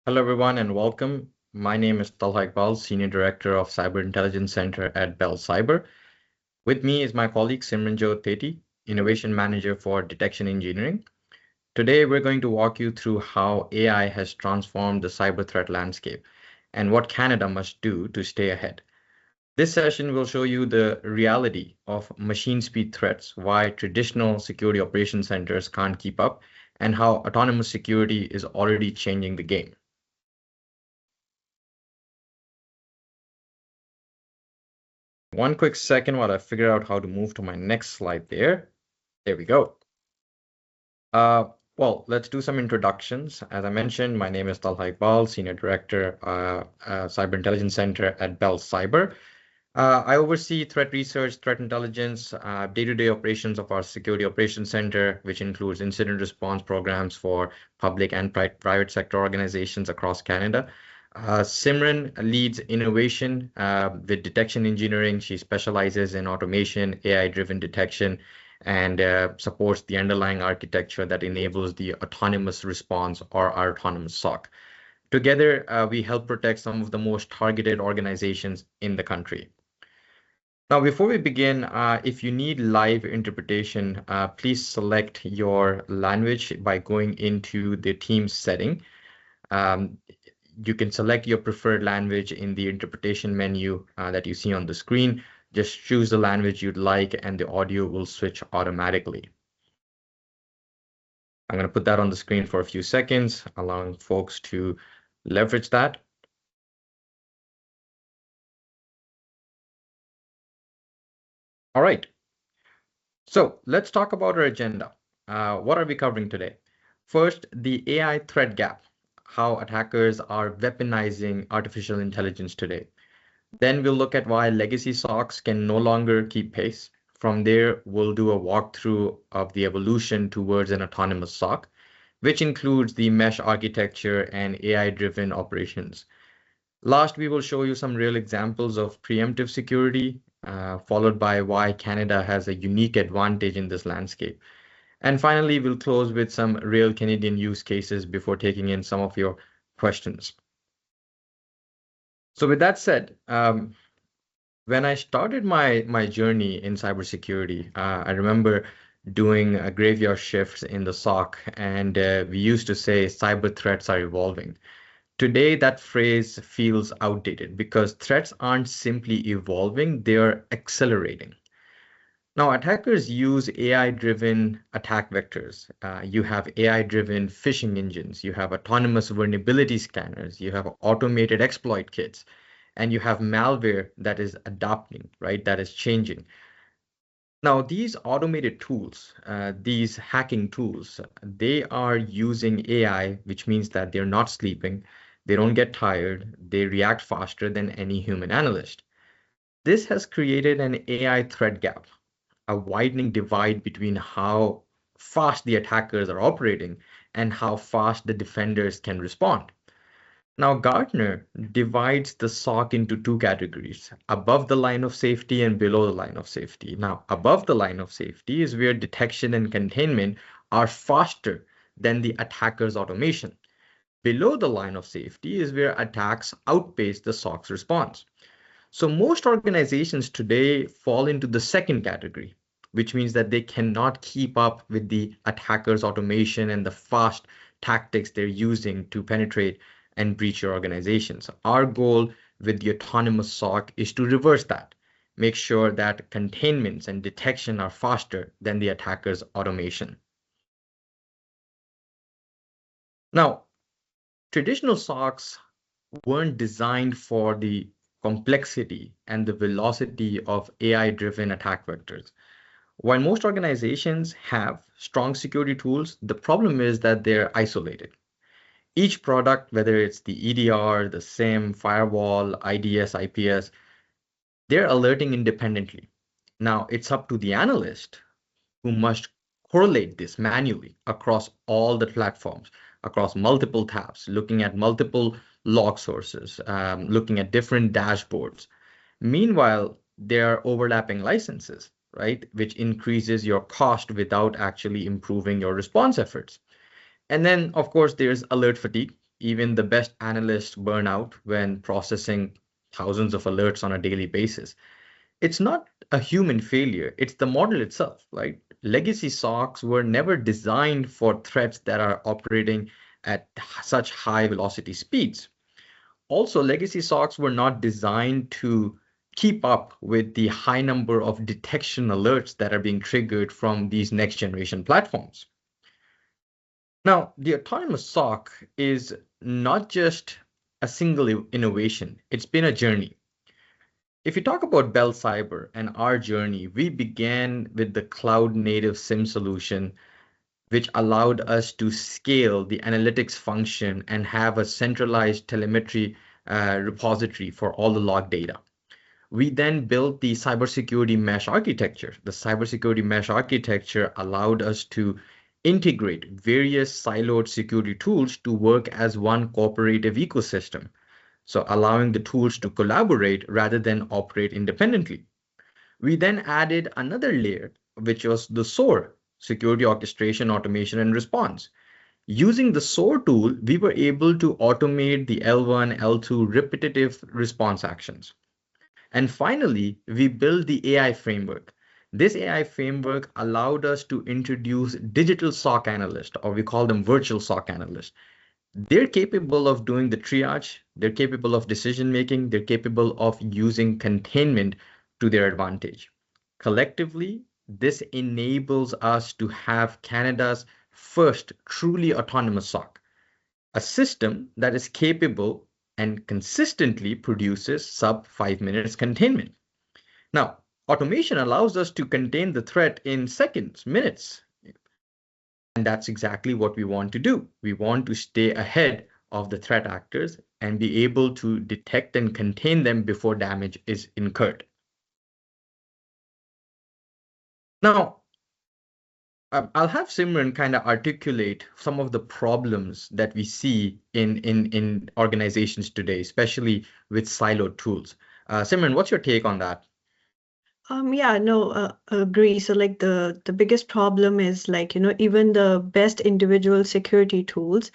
Hello, everyone, and welcome. My name is Talha Iqbal, Senior Director of Cyber Intelligence Center at Bell Cyber. With me is my colleague Simranjot Teti, Innovation Manager for Detection Engineering. Today, we're going to walk you through how AI has transformed the cyber threat landscape and what Canada must do to stay ahead. This session will show you the reality of machine speed threats, why traditional security operations centers can't keep up, and how autonomous security is already changing the game. One quick second while I figure out how to move to my next slide there. There we go. Well, let's do some introductions. As I mentioned, my name is Talha Iqbal, Senior Director, Cyber Intelligence Center at Bell Cyber. I oversee threat research, threat intelligence, day-to-day operations of our Security Operations Center, which includes incident response programs for public and private sector organizations across Canada. Simran leads innovation with detection engineering. She specializes in automation, AI-driven detection, and supports the underlying architecture that enables the autonomous response or our autonomous SOC. Together, we help protect some of the most targeted organizations in the country. Now, before we begin, if you need live interpretation, please select your language by going into the Teams setting. You can select your preferred language in the interpretation menu that you see on the screen. Just choose the language you'd like, and the audio will switch automatically. I'm going to put that on the screen for a few seconds, allowing folks to leverage that. All right. So let's talk about our agenda. What are we covering today? First, the AI threat gap, how attackers are weaponizing artificial intelligence today. Then we'll look at why legacy SOCs can no longer keep pace. From there, we'll do a walkthrough of the evolution towards an autonomous SOC, which includes the mesh architecture and AI-driven operations. Last, we will show you some real examples of preemptive security, followed by why Canada has a unique advantage in this landscape. And finally, we'll close with some real Canadian use cases before taking in some of your questions. So with that said, when I started my journey in cybersecurity, I remember doing graveyard shifts in the SOC, and we used to say cyber threats are evolving. Today, that phrase feels outdated because threats aren't simply evolving, they're accelerating. Now, attackers use AI-driven attack vectors. You have AI-driven phishing engines, you have autonomous vulnerability scanners, you have automated exploit kits, and you have malware that is adapting, right? That is changing. Now, these automated tools, these hacking tools, they are using AI, which means that they're not sleeping, they don't get tired, they react faster than any human analyst. This has created an AI threat gap, a widening divide between how fast the attackers are operating and how fast the defenders can respond. Now, Gartner divides the SOC into two categories, above the line of safety and below the line of safety. Now, above the line of safety is where detection and containment are faster than the attacker's automation. Below the line of safety is where attacks outpace the SOC's response. So most organizations today fall into the second category, which means that they cannot keep up with the attacker's automation and the fast tactics they're using to penetrate and breach your organizations. Our goal with the autonomous SOC is to reverse that, make sure that containments and detection are faster than the attacker's automation. Now, traditional SOCs weren't designed for the complexity and the velocity of AI-driven attack vectors. While most organizations have strong security tools, the problem is that they're isolated. Each product, whether it's the EDR, the SIEM, firewall, IDS, IPS, they're alerting independently. Now, it's up to the analyst who must correlate this manually across all the platforms, across multiple tabs, looking at multiple log sources, looking at different dashboards. Meanwhile, there are overlapping licenses, right, which increases your cost without actually improving your response efforts. And then, of course, there's alert fatigue. even the best analysts burn out when processing thousands of alerts on a daily basis. It's not a human failure, it's the model itself, right? Legacy SOCs were never designed for threats that are operating at such high velocity speeds. Also, legacy SOCs were not designed to keep up with the high number of detection alerts that are being triggered from these next generation platforms. Now, the autonomous SOC is not just a single innovation, it's been a journey. If you talk about Bell Cyber and our journey, we began with the cloud native SIM solution, which allowed us to scale the analytics function and have a centralized telemetry repository for all the log data. We then built the cybersecurity mesh architecture. The cybersecurity mesh architecture allowed us to integrate various siloed security tools to work as one cooperative ecosystem. So allowing the tools to collaborate rather than operate independently. We then added another layer, which was the SOAR, security orchestration, automation, and response. Using the SOAR tool, we were able to automate the L1, L2 repetitive response actions. And finally, we built the AI framework. This AI framework allowed us to introduce digital SOC analysts, or we call them virtual SOC analysts. They're capable of doing the triage, they're capable of decision making, they're capable of using containment to their advantage. Collectively, this enables us to have Canada's first truly autonomous SOC, a system that is capable and consistently produces sub 5 minutes containment. Now, automation allows us to contain the threat in seconds, minutes. And that's exactly what we want to do. We want to stay ahead of the threat actors and be able to detect and contain them before damage is incurred. Now, I'll have Simran kind of articulate some of the problems that we see in organizations today, especially with siloed tools. Simran, what's your take on that? Yeah, no, agree. So like the biggest problem is like, even the best individual security tools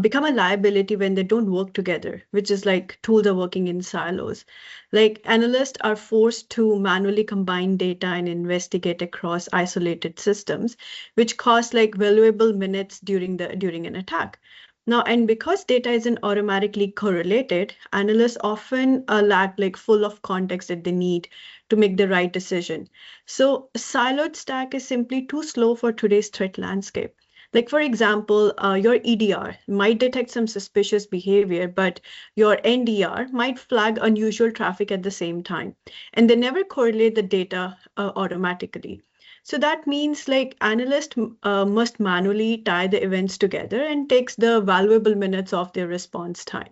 become a liability when they don't work together, which is like tools are working in silos. Like analysts are forced to manually combine data and investigate across isolated systems, which cost like valuable minutes during an attack. Now, and because data isn't automatically correlated, analysts often lack like full of context that they need to make the right decision. So a siloed stack is simply too slow for today's threat landscape. Like for example, your EDR might detect some suspicious behavior, but your NDR might flag unusual traffic at the same time, and they never correlate the data automatically. So that means like analysts must manually tie the events together and takes the valuable minutes of their response time.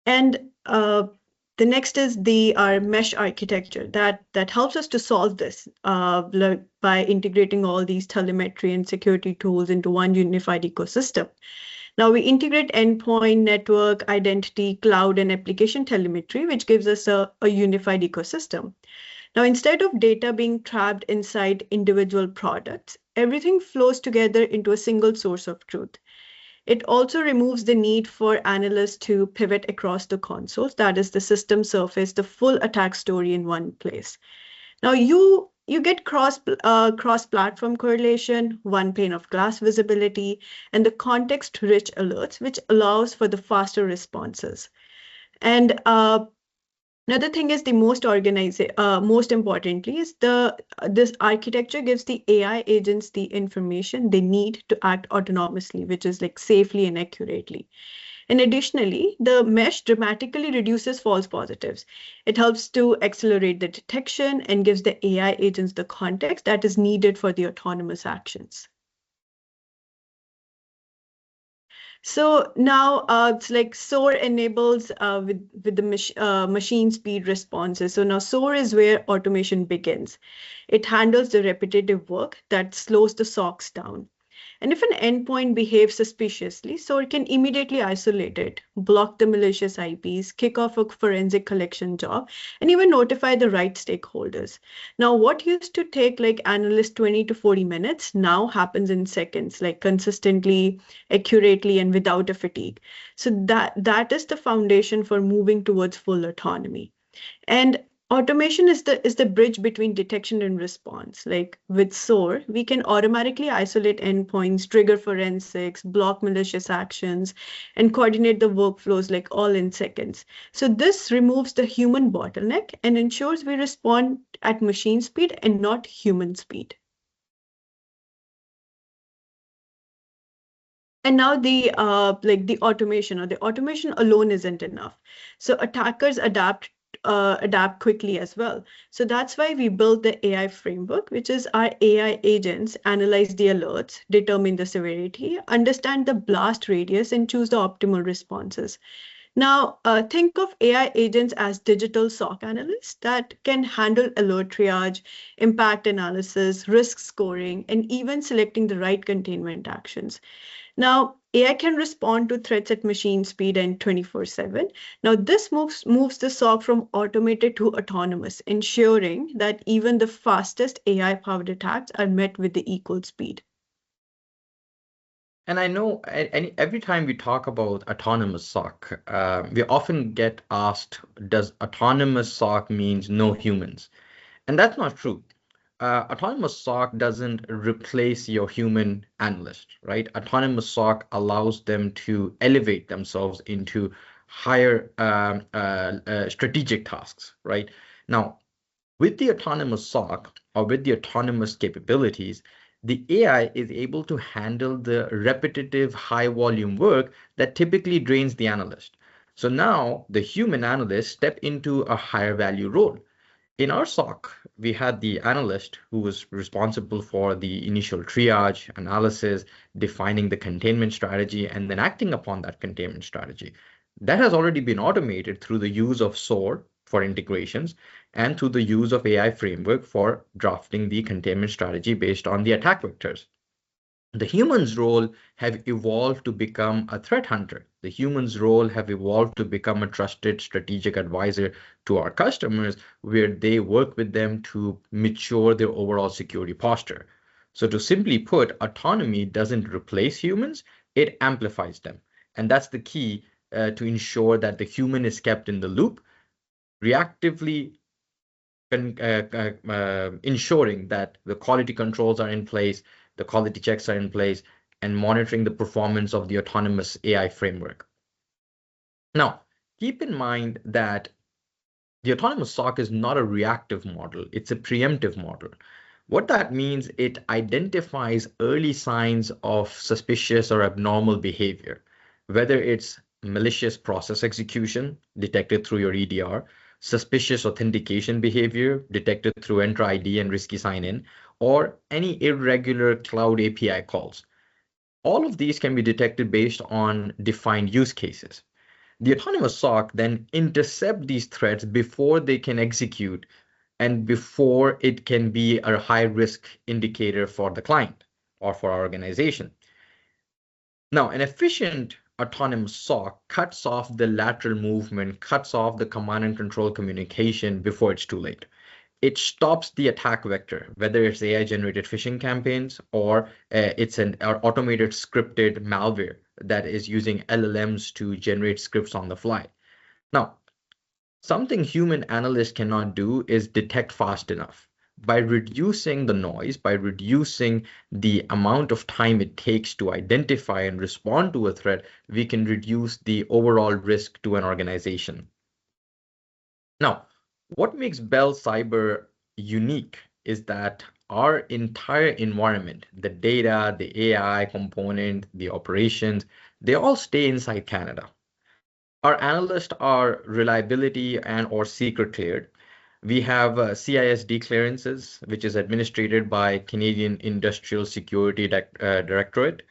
And the next is our mesh architecture that helps us to solve this by integrating all these telemetry and security tools into one unified ecosystem. Now we integrate endpoint, network, identity, cloud, and application telemetry, which gives us a unified ecosystem. Now, instead of data being trapped inside individual products, everything flows together into a single source of truth. It also removes the need for analysts to pivot across the consoles. That is the system surface, the full attack story in one place. Now you get cross-platform correlation, one pane of glass visibility, and the context-rich alerts, which allows for the faster responses. And another thing is the most importantly is this architecture gives the AI agents the information they need to act autonomously, which is like safely and accurately. And additionally, the mesh dramatically reduces false positives. It helps to accelerate the detection and gives the AI agents the context that is needed for the autonomous actions. So now it's like SOAR enables with the machine speed responses. So now SOAR is where automation begins. It handles the repetitive work that slows the SOCs down. And if an endpoint behaves suspiciously, SOAR can immediately isolate it, block the malicious IPs, kick off a forensic collection job, and even notify the right stakeholders. Now, what used to take like analysts 20 to 40 minutes now happens in seconds, like consistently, accurately, and without a fatigue. So that is the foundation for moving towards full autonomy. And automation is the bridge between detection and response. Like with SOAR, we can automatically isolate endpoints, trigger forensics, block malicious actions, and coordinate the workflows like all in seconds. So this removes the human bottleneck and ensures we respond at machine speed and not human speed. And now the automation or the automation alone isn't enough. So attackers adapt quickly as well. So that's why we built the AI framework, which is our AI agents analyze the alerts, determine the severity, understand the blast radius, and choose the optimal responses. Now, think of AI agents as digital SOC analysts that can handle alert triage, impact analysis, risk scoring, and even selecting the right containment actions. Now, AI can respond to threats at machine speed and 24/7. Now, this moves the SOC from automated to autonomous, ensuring that even the fastest AI-powered attacks are met with the equal speed. And I know every time we talk about autonomous SOC, we often get asked, does autonomous SOC means no humans? And that's not true. Autonomous SOC doesn't replace your human analyst, right? Autonomous SOC allows them to elevate themselves into higher strategic tasks, right? Now, with the autonomous SOC or with the autonomous capabilities, the AI is able to handle the repetitive high volume work that typically drains the analyst. So now the human analysts step into a higher value role. In our SOC, we had the analyst who was responsible for the initial triage, analysis, defining the containment strategy, and then acting upon that containment strategy. That has already been automated through the use of SOAR for integrations and through the use of AI framework for drafting the containment strategy based on the attack vectors. The human's role have evolved to become a threat hunter. The human's role have evolved to become a trusted strategic advisor to our customers, where they work with them to mature their overall security posture. So to simply put, autonomy doesn't replace humans, it amplifies them. And that's the key to ensure that the human is kept in the loop, reactively ensuring that the quality controls are in place, the quality checks are in place, and monitoring the performance of the autonomous AI framework. Now, keep in mind that the autonomous SOC is not a reactive model, it's a preemptive model. What that means, it identifies early signs of suspicious or abnormal behavior, whether it's malicious process execution detected through your EDR, suspicious authentication behavior detected through Entra ID and risky sign-in, or any irregular cloud API calls. All of these can be detected based on defined use cases. The autonomous SOC then intercept these threats before they can execute and before it can be a high risk indicator for the client or for our organization. Now, an efficient autonomous SOC cuts off the lateral movement, cuts off the command and control communication before it's too late. It stops the attack vector, whether it's AI generated phishing campaigns or it's an automated scripted malware that is using LLMs to generate scripts on the fly. Now, something human analysts cannot do is detect fast enough. By reducing the noise, by reducing the amount of time it takes to identify and respond to a threat, we can reduce the overall risk to an organization. Now, what makes Bell Cyber unique is that our entire environment, the data, the AI component, the operations, they all stay inside Canada. Our analysts are reliability and or secret cleared. We have CISD clearances, which is administered by Canadian Industrial Security Directorate.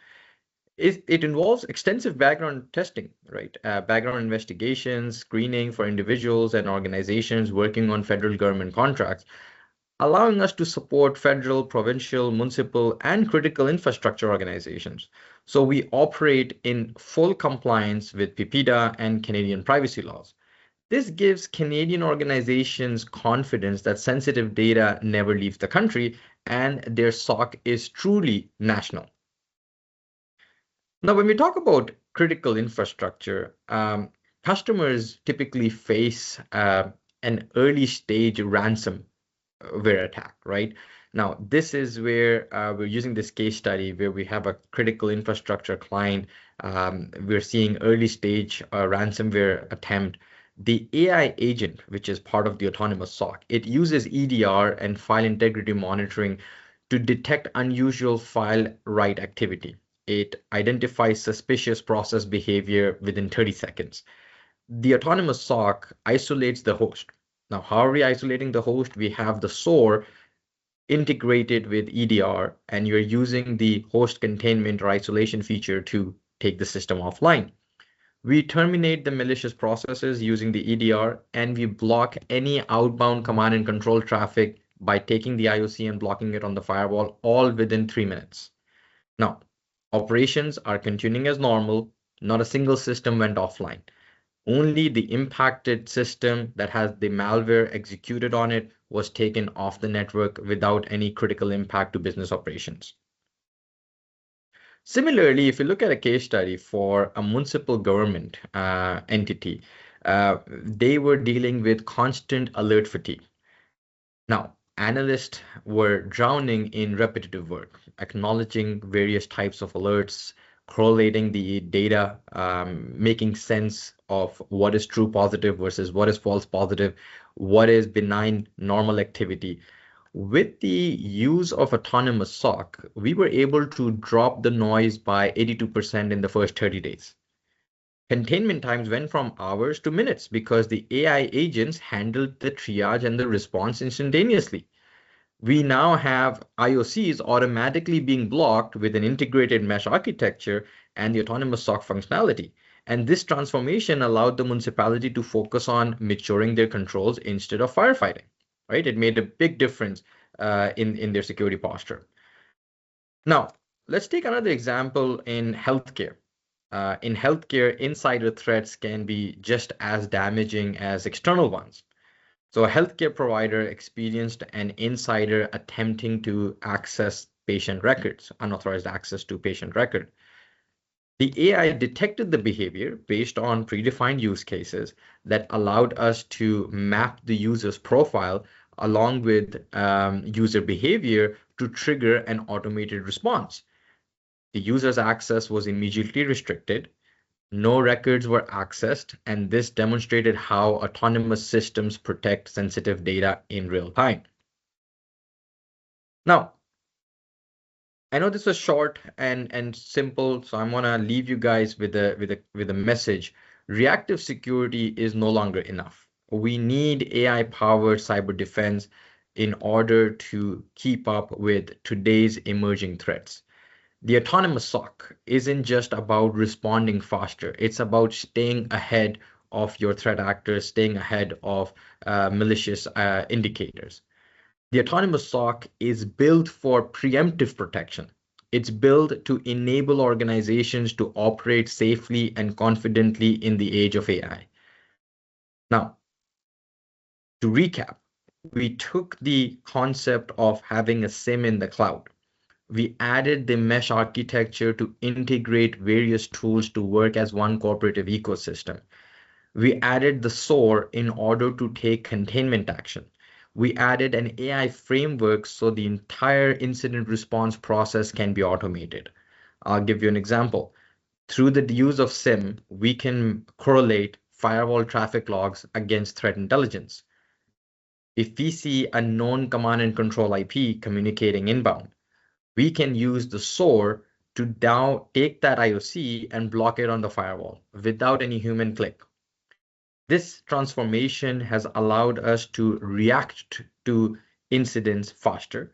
It involves extensive background testing, right? Background investigations, screening for individuals and organizations working on federal government contracts. allowing us to support federal, provincial, municipal, and critical infrastructure organizations. So we operate in full compliance with PIPEDA and Canadian privacy laws. This gives Canadian organizations confidence that sensitive data never leaves the country and their SOC is truly national. Now, when we talk about critical infrastructure, customers typically face an early stage ransomware attack, right? Now, this is where we're using this case study where we have a critical infrastructure client. We're seeing early stage ransomware attempt. The AI agent, which is part of the autonomous SOC, it uses EDR and file integrity monitoring to detect unusual file write activity. It identifies suspicious process behavior within 30 seconds. The autonomous SOC isolates the host. Now, how are we isolating the host? We have the SOAR integrated with EDR, and you're using the host containment or isolation feature to take the system offline. We terminate the malicious processes using the EDR, and we block any outbound command and control traffic by taking the IOC and blocking it on the firewall, all within 3 minutes. Now, operations are continuing as normal. Not a single system went offline. Only the impacted system that has the malware executed on it was taken off the network without any critical impact to business operations. Similarly, if you look at a case study for a municipal government entity, they were dealing with constant alert fatigue. Now, analysts were drowning in repetitive work, acknowledging various types of alerts, correlating the data, making sense of what is true positive versus what is false positive, what is benign normal activity. With the use of autonomous SOC, we were able to drop the noise by 82% in the first 30 days. Containment times went from hours to minutes because the AI agents handled the triage and the response instantaneously. We now have IOCs automatically being blocked with an integrated mesh architecture and the autonomous SOC functionality. And this transformation allowed the municipality to focus on maturing their controls instead of firefighting, right? It made a big difference in their security posture. Now, let's take another example in healthcare. In healthcare, insider threats can be just as damaging as external ones. So a healthcare provider experienced an insider attempting to access patient records, unauthorized access to patient record. The AI detected the behavior based on predefined use cases that allowed us to map the user's profile along with user behavior to trigger an automated response. The user's access was immediately restricted. No records were accessed, and this demonstrated how autonomous systems protect sensitive data in real time. Now, I know this was short and simple, so I'm gonna leave you guys with a message. Reactive security is no longer enough. We need AI-powered cyber defense in order to keep up with today's emerging threats. The autonomous SOC isn't just about responding faster. It's about staying ahead of your threat actors, staying ahead of malicious indicators. The autonomous SOC is built for preemptive protection. It's built to enable organizations to operate safely and confidently in the age of AI. Now, to recap, we took the concept of having a SIM in the cloud. We added the mesh architecture to integrate various tools to work as one cooperative ecosystem. We added the SOAR in order to take containment action. We added an AI framework so the entire incident response process can be automated. I'll give you an example. Through the use of SIM, we can correlate firewall traffic logs against threat intelligence. If we see a known command and control IP communicating inbound, we can use the SOAR to now take that IOC and block it on the firewall without any human click. This transformation has allowed us to react to incidents faster,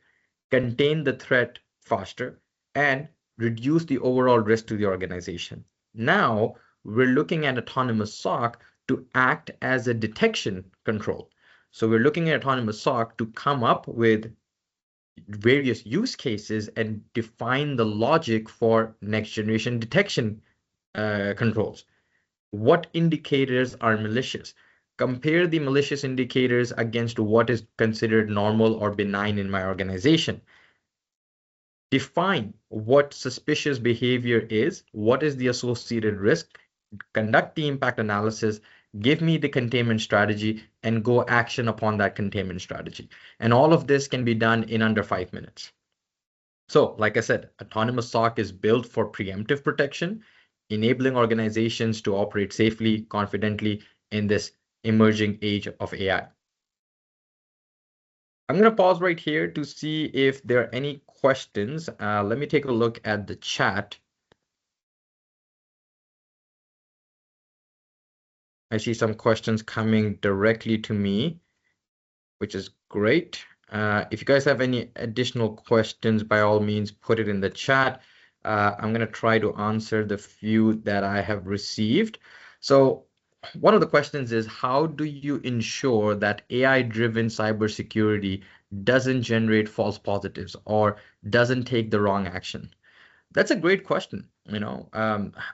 contain the threat faster, and reduce the overall risk to the organization. Now, we're looking at autonomous SOC to act as a detection control. So we're looking at autonomous SOC to come up with various use cases and define the logic for next generation detection controls. What indicators are malicious? Compare the malicious indicators against what is considered normal or benign in my organization. Define what suspicious behavior is, what is the associated risk, conduct the impact analysis, give me the containment strategy, and go action upon that containment strategy. And all of this can be done in under 5 minutes. So, like I said, autonomous SOC is built for preemptive protection, enabling organizations to operate safely, confidently in this emerging age of AI. I'm going to pause right here to see if there are any questions. Let me take a look at the chat. I see some questions coming directly to me, which is great. If you guys have any additional questions, by all means, put it in the chat. I'm going to try to answer the few that I have received. So one of the questions is, how do you ensure that AI-driven cybersecurity doesn't generate false positives or doesn't take the wrong action? That's a great question.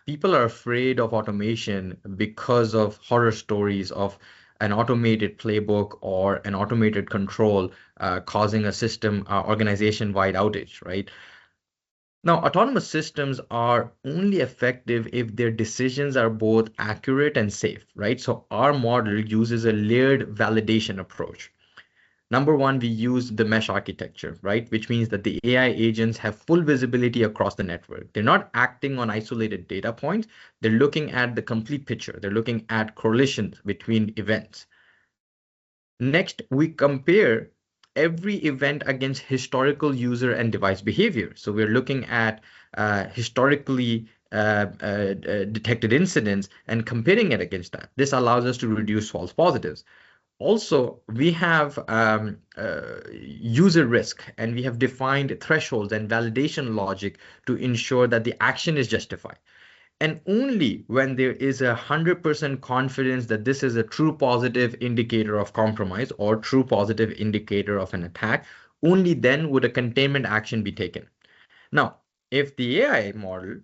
People are afraid of automation because of horror stories of an automated playbook or an automated control causing a system organization-wide outage, right? Now, autonomous systems are only effective if their decisions are both accurate and safe, right? So our model uses a layered validation approach. Number one, we use the mesh architecture, right? Which means that the AI agents have full visibility across the network. They're not acting on isolated data points. They're looking at the complete picture. They're looking at correlations between events. Next, we compare every event against historical user and device behavior. So we're looking at historically detected incidents and comparing it against that. This allows us to reduce false positives. Also, we have user risk, and we have defined thresholds and validation logic to ensure that the action is justified. And only when there is 100% confidence that this is a true positive indicator of compromise or true positive indicator of an attack, only then would a containment action be taken. Now, if the AI model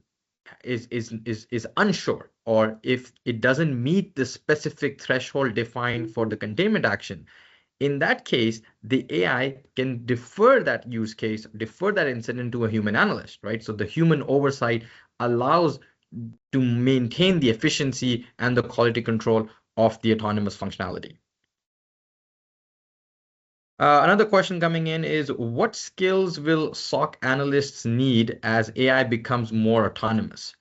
is unsure, or if it doesn't meet the specific threshold defined for the containment action, in that case, the AI can defer that use case, defer that incident to a human analyst, right? So the human oversight allows to maintain the efficiency and the quality control of the autonomous functionality. Another question coming in is, what skills will SOC analysts need as AI becomes more autonomous?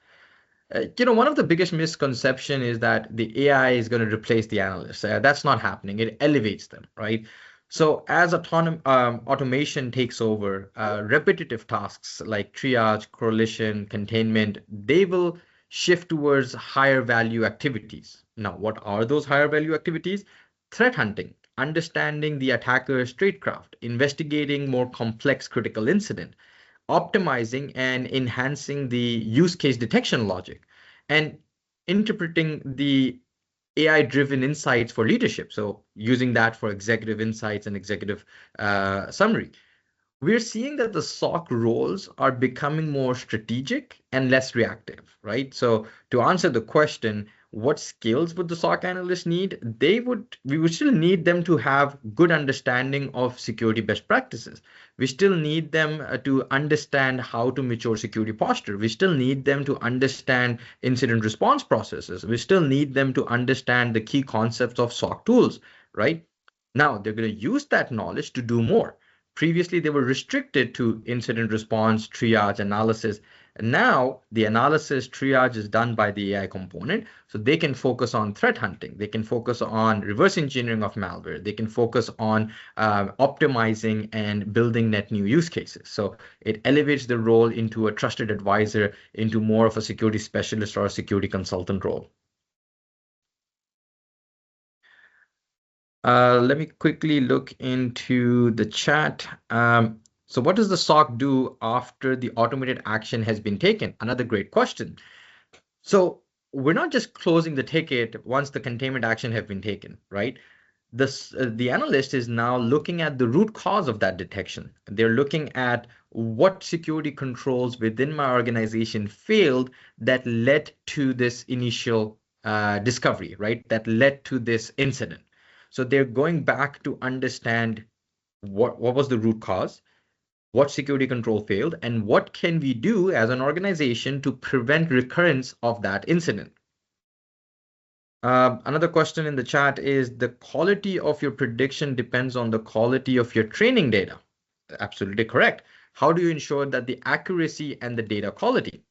One of the biggest misconception is that the AI is going to replace the analysts. That's not happening. It elevates them, right? So as automation takes over, repetitive tasks like triage, correlation, containment, they will shift towards higher value activities. Now, what are those higher value activities? Threat hunting, understanding the attacker's tradecraft, investigating more complex critical incident, optimizing and enhancing the use case detection logic, and interpreting the AI-driven insights for leadership. So using that for executive insights and executive summary. We're seeing that the SOC roles are becoming more strategic and less reactive, right? So to answer the question, what skills would the SOC analyst need? We would still need them to have good understanding of security best practices. We still need them to understand how to mature security posture. We still need them to understand incident response processes. We still need them to understand the key concepts of SOC tools, right? Now they're going to use that knowledge to do more. Previously, they were restricted to incident response, triage, analysis. And now the analysis triage is done by the AI component. So they can focus on threat hunting. They can focus on reverse engineering of malware. They can focus on optimizing and building net new use cases. So it elevates the role into a trusted advisor, into more of a security specialist or a security consultant role. Let me quickly look into the chat. So what does the SOC do after the automated action has been taken? Another great question. So we're not just closing the ticket once the containment action have been taken, right? the analyst is now looking at the root cause of that detection. They're looking at what security controls within my organization failed that led to this initial discovery, right? That led to this incident. So they're going back to understand what was the root cause, what security control failed, and what can we do as an organization to prevent recurrence of that incident. Another question in the chat is the quality of your prediction depends on the quality of your training data. Absolutely correct. How do you ensure that the accuracy and the data quality?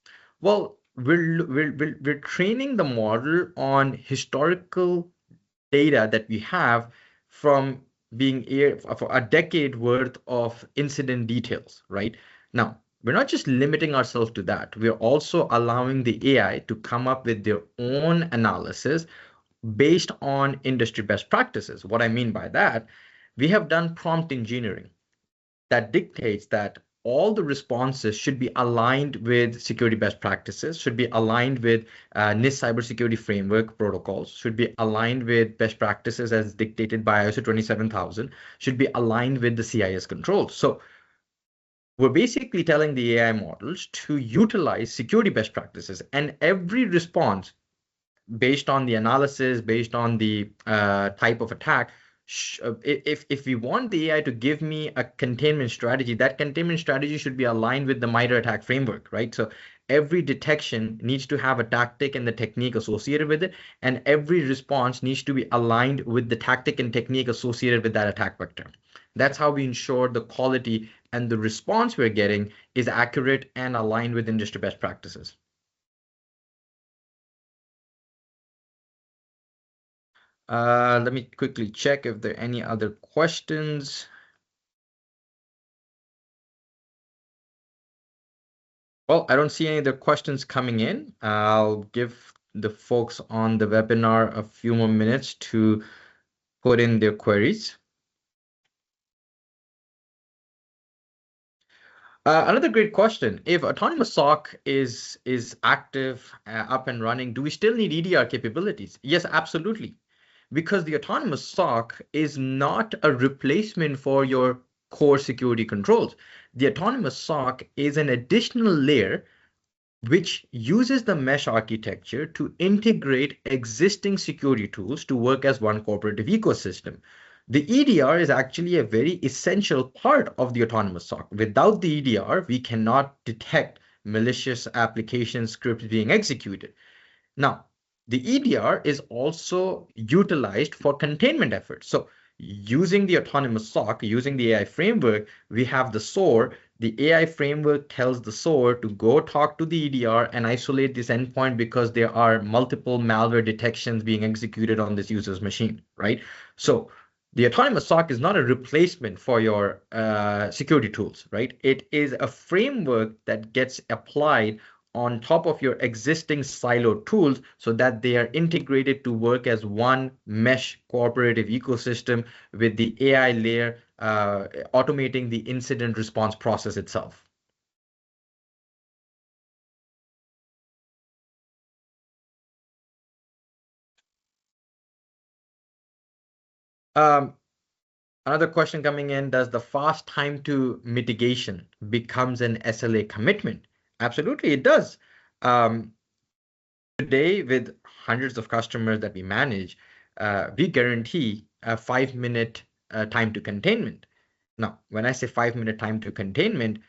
Well, we're training the model on historical data that we have from being for a decade worth of incident details, right? Now, we're not just limiting ourselves to that. We're also allowing the AI to come up with their own analysis based on industry best practices. What I mean by that, we have done prompt engineering that dictates that all the responses should be aligned with security best practices, should be aligned with NIST cybersecurity framework protocols, should be aligned with best practices as dictated by ISO 27000, should be aligned with the CIS controls. So we're basically telling the AI models to utilize security best practices, and every response based on the analysis, based on the type of attack, if we want the AI to give me a containment strategy, that containment strategy should be aligned with the MITRE ATT&CK framework, right? So every detection needs to have a tactic and the technique associated with it, and every response needs to be aligned with the tactic and technique associated with that attack vector. That's how we ensure the quality and the response we're getting is accurate and aligned with industry best practices. Let me quickly check if there are any other questions. Well, I don't see any other questions coming in. I'll give the folks on the webinar a few more minutes to put in their queries. Another great question. If autonomous SOC is active, up and running, do we still need EDR capabilities? Yes, absolutely. Because the autonomous SOC is not a replacement for your core security controls. The autonomous SOC is an additional layer which uses the mesh architecture to integrate existing security tools to work as one cooperative ecosystem. The EDR is actually a very essential part of the autonomous SOC. Without the EDR, we cannot detect malicious application scripts being executed. Now, the EDR is also utilized for containment efforts. So using the autonomous SOC, using the AI framework, we have the SOAR. The AI framework tells the SOAR to go talk to the EDR and isolate this endpoint because there are multiple malware detections being executed on this user's machine, right? So the autonomous SOC is not a replacement for your security tools, right? It is a framework that gets applied on top of your existing siloed tools so that they are integrated to work as one mesh cooperative ecosystem with the AI layer automating the incident response process itself. Um, Another question coming in, does the fast time to mitigation becomes an SLA commitment? Absolutely, it does. Um, Today, with hundreds of customers that we manage, we guarantee a 5 minute time to containment. Now, when I say 5 minute time to containment,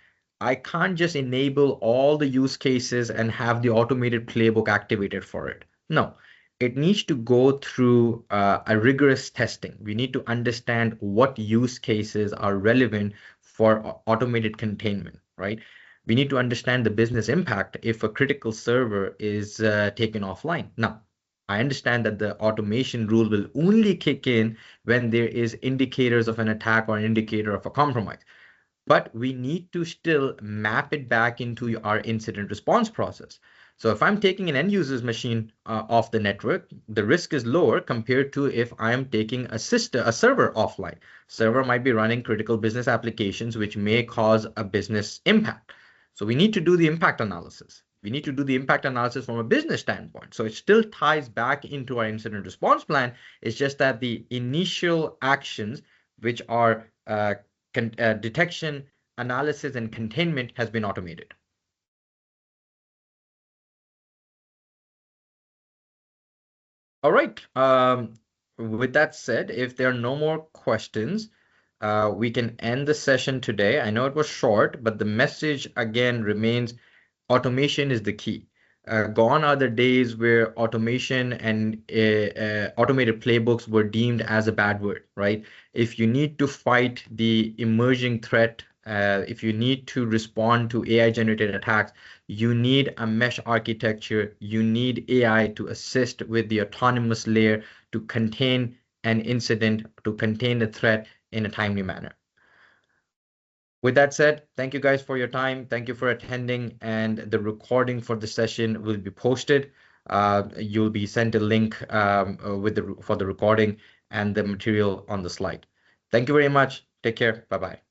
I can't just enable all the use cases and have the automated playbook activated for it. No, it needs to go through a rigorous testing. We need to understand what use cases are relevant for automated containment, right? We need to understand the business impact if a critical server is taken offline. Now, I understand that the automation rule will only kick in when there is indicators of an attack or an indicator of a compromise. But we need to still map it back into our incident response process. So if I'm taking an end user's machine off the network, the risk is lower compared to if I'm taking a server offline. Server might be running critical business applications, which may cause a business impact. So we need to do the impact analysis. We need to do the impact analysis from a business standpoint. So it still ties back into our incident response plan. It's just that the initial actions, which are detection, analysis, and containment, has been automated. All right. With that said, if there are no more questions, we can end the session today. I know it was short, but the message again remains automation is the key. Gone are the days where automation and automated playbooks were deemed as a bad word, right? If you need to fight the emerging threat, if you need to respond to AI-generated attacks, you need a mesh architecture. You need AI to assist with the autonomous layer to contain an incident, to contain the threat in a timely manner. With that said, thank you guys for your time. Thank you for attending, and the recording for the session will be posted. You'll be sent a link for the recording and the material on the slide. Thank you very much. Take care. Bye bye.